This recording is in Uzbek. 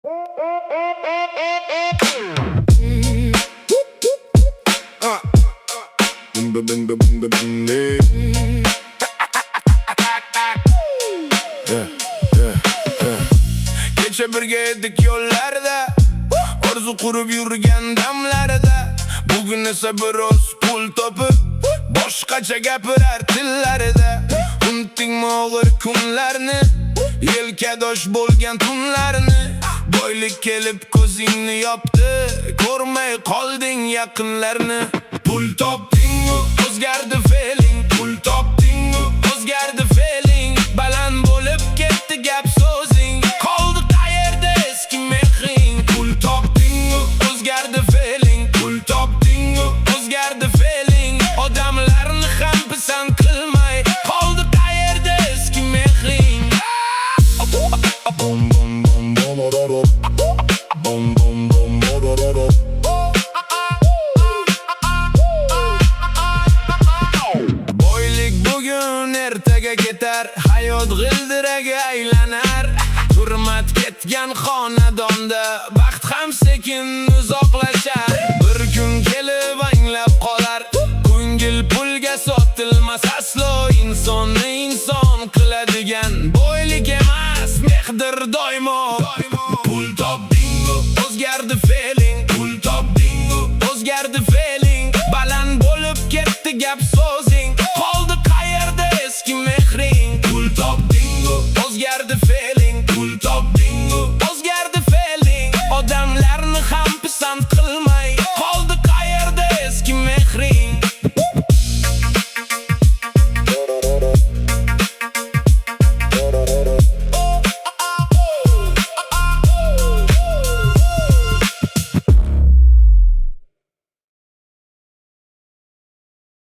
Kecha birga edik yo'llarda, orzu qurib yurgan damlarda. Bugun esa biroz pul topib, boshqacha gapirar tillarida. Unutdingmi og'ir kunlarni, yelkadosh bo'lgan tunlarni? Boylik kelib ko'zingni yopdi, ko'rmay qolding yaqinlarni. Pul topding-u, o'zgardi feeling. Pul topding-u, o'zgardi feeling. Baland bo'lib ketdi gap so'zing, qoldi qayerda eski mehring. Pul topding-u, o'zgardi feeling. Pul topding-u, o'zgardi feeling. Odamlarni ham pisand qilmay, qoldi qayerda eski mehring. Boylik bugun ertaga ketar, hayot g'ildiraga aylanar. Hurmat ketgan xonadonda baxt ham sekin uzoqlashar. Bir kun kelib anglab qolar, ko'ngil pulga sotilmas aslo. Insonni inson qiladigan boylik emas, mehdir doimo. Pul topding-u, o'zgardi